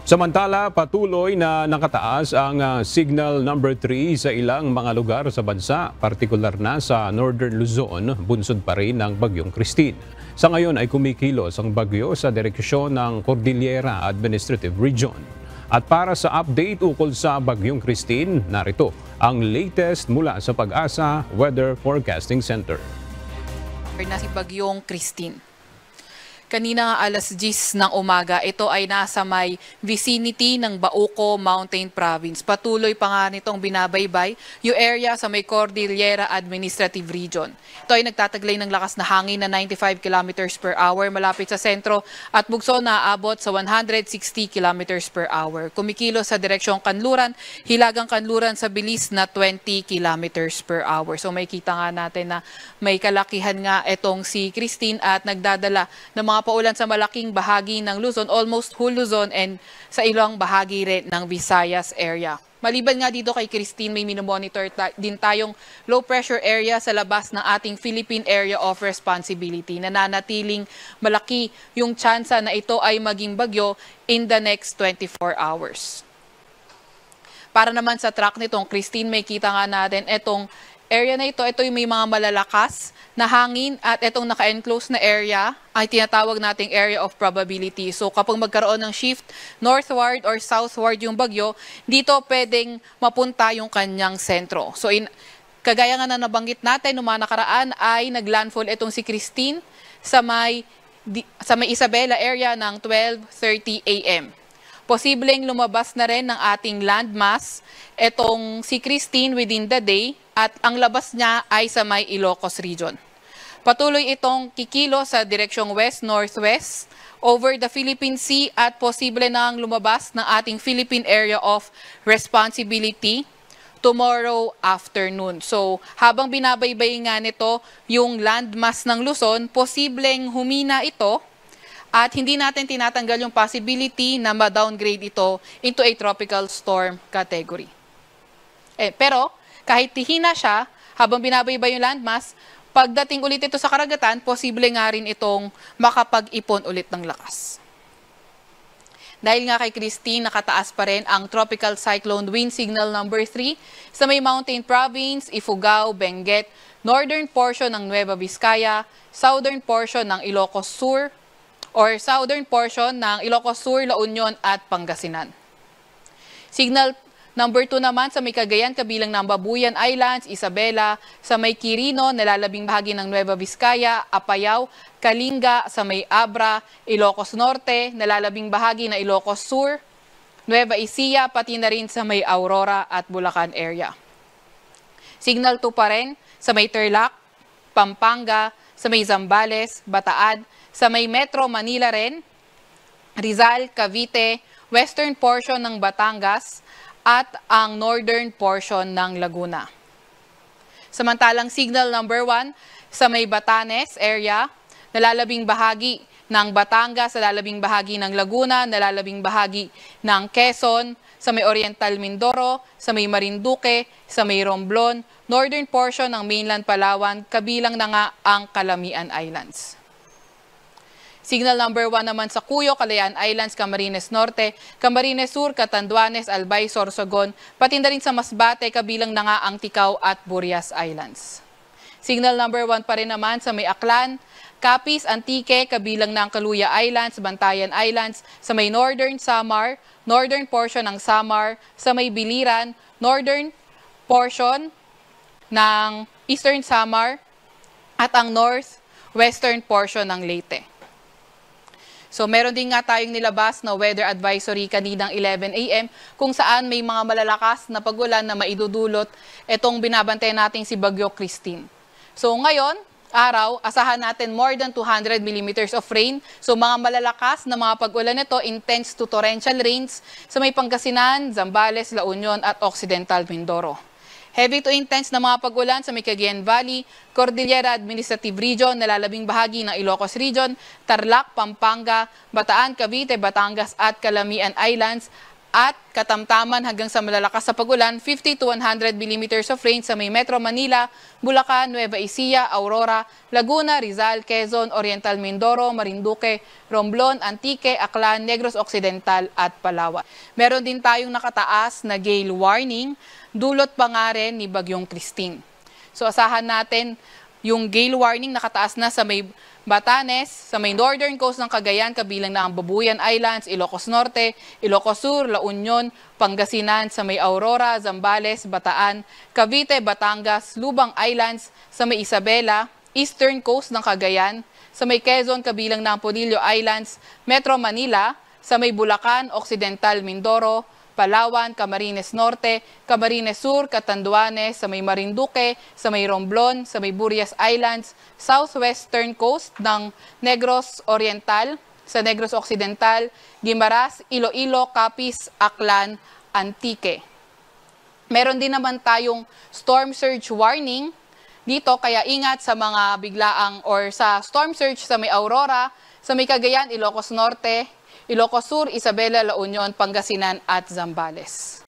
Samantala, patuloy na nakataas ang signal number 3 sa ilang mga lugar sa bansa, partikular na sa Northern Luzon, bunsod pa rin ng Bagyong Christine. Sa ngayon ay kumikilos ang bagyo sa direksyon ng Cordillera Administrative Region. At para sa update ukol sa Bagyong Christine, narito ang latest mula sa Pag-asa Weather Forecasting Center. Na si Bagyong Christine. Kanina nga alas 10 ng umaga, ito ay nasa may vicinity ng Bauco Mountain Province. Patuloy pa nga nitong binabaybay yung area sa may Cordillera Administrative Region. Ito ay nagtataglay ng lakas na hangin na 95 km per hour malapit sa sentro at bugso na aabot sa 160 km per hour. Kumikilos sa direksyong Kanluran, hilagang Kanluran sa bilis na 20 km per hour. So may kita nga natin na may kalakihan nga itong si Christine at nagdadala ng mga paulan sa malaking bahagi ng Luzon, almost whole Luzon and sa ilang bahagi rin ng Visayas area. Maliban nga dito kay Christine, may minomonitor din tayong low pressure area sa labas ng ating Philippine Area of Responsibility. Nananatiling malaki yung tsansa na ito ay maging bagyo in the next 24 hours. Para naman sa track nitong Christine, may kita nga natin itong area na ito yung may mga malalakas na hangin at itong naka-enclose na area ay tinatawag nating area of probability. So kapag magkaroon ng shift northward or southward yung bagyo, dito pwedeng mapunta yung kanyang sentro. So kagaya nga na nabanggit natin, nung mga nakaraan ay naglandfall itong si Christine sa may Isabela area ng 12:30 a.m. Posibleng lumabas na rin ng ating landmass itong si Christine within the day at ang labas niya ay sa may Ilocos region. Patuloy itong kikilo sa direksyong west-northwest over the Philippine Sea at posible nang lumabas ng ating Philippine Area of Responsibility tomorrow afternoon. So habang binabaybay nga nito yung landmass ng Luzon, posibleng humina ito at hindi natin tinatanggal yung possibility na ma-downgrade ito into a tropical storm category. Pero kahit hihina siya, habang binabaybay yung landmass, pagdating ulit ito sa karagatan, posible nga rin itong makapag-ipon ulit ng lakas. Dahil nga kay Christine, nakataas pa rin ang Tropical Cyclone Wind Signal number 3 sa may Mountain Province, Ifugao, Benguet, northern portion ng Nueva Vizcaya, southern portion ng Ilocos Sur, or southern portion ng Ilocos Sur, La Union at Pangasinan. Signal number 2 naman sa may Cagayan, kabilang ng Babuyan Islands, Isabela, sa may Quirino, nalalabing bahagi ng Nueva Vizcaya, Apayao, Kalinga, sa may Abra, Ilocos Norte, nalalabing bahagi ng Ilocos Sur, Nueva Ecija, pati na rin sa may Aurora at Bulacan area. Signal 2 pa rin sa may Tarlac, Pampanga, sa may Zambales, Bataan, sa may Metro Manila rin, Rizal, Cavite, western portion ng Batangas, at ang northern portion ng Laguna. Samantalang signal number 1 sa may Batanes area, nalalabing bahagi ng Batangas, nalalabing bahagi ng Laguna, nalalabing bahagi ng Quezon, sa may Oriental Mindoro, sa may Marinduque, sa may Romblon, northern portion ng mainland Palawan, kabilang na nga ang Calamian Islands. Signal number 1 naman sa Cuyo, Calayan Islands, Camarines Norte, Camarines Sur, Catanduanes, Albay, Sorsogon, pati na rin sa Masbate, kabilang na nga ang Ticao at Burias Islands. Signal number 1 pa rin naman sa may Aklan, Capiz, Antique, kabilang na ang Caluya Islands, Bantayan Islands, sa may Northern Samar, northern portion ng Samar, sa may Biliran, northern portion ng Eastern Samar, at ang northwestern portion ng Leyte. So meron din nga tayong nilabas na weather advisory kaninang 11 a.m. kung saan may mga malalakas na pagulan na maidudulot itong binabantay natin si Bagyo Christine. So ngayon, araw, asahan natin more than 200 millimeters of rain. So mga malalakas na mga pagulan nito, intense to torrential rains sa may Pangasinan, Zambales, La Union at Occidental Mindoro. Heavy to intense na mga pag-ulan sa may Cagayan Valley, Cordillera Administrative Region, nalalabing bahagi ng Ilocos Region, Tarlac, Pampanga, Bataan, Cavite, Batangas at Calamian Islands at katamtaman hanggang sa malalakas sa pagulan, 50 to 100 millimeters of rain sa may Metro Manila, Bulacan, Nueva Ecija, Aurora, Laguna, Rizal, Quezon, Oriental Mindoro, Marinduque, Romblon, Antique, Aklan, Negros Occidental at Palawan. Meron din tayong nakataas na gale warning, dulot pa nga rin ni Bagyong Christine. So asahan natin yung gale warning nakataas na sa may Batanes, sa may northern coast ng Cagayan, kabilang na ang Babuyan Islands, Ilocos Norte, Ilocos Sur, La Union, Pangasinan, sa may Aurora, Zambales, Bataan, Cavite, Batangas, Lubang Islands, sa may Isabela, eastern coast ng Cagayan, sa may Quezon, kabilang na ang Polillo Islands, Metro Manila, sa may Bulacan, Occidental Mindoro, Palawan, Camarines Norte, Camarines Sur, Catanduanes, sa may Marinduque, sa may Romblon, sa may Burias Islands, southwestern coast ng Negros Oriental, sa Negros Occidental, Guimaras, Iloilo, Capiz, Aklan, Antique. Meron din naman tayong storm surge warning dito, kaya ingat sa mga biglaang or sa storm surge sa may Aurora, sa may Cagayan, Ilocos Norte, Ilocos Sur, Isabela, La Union, Pangasinan at Zambales.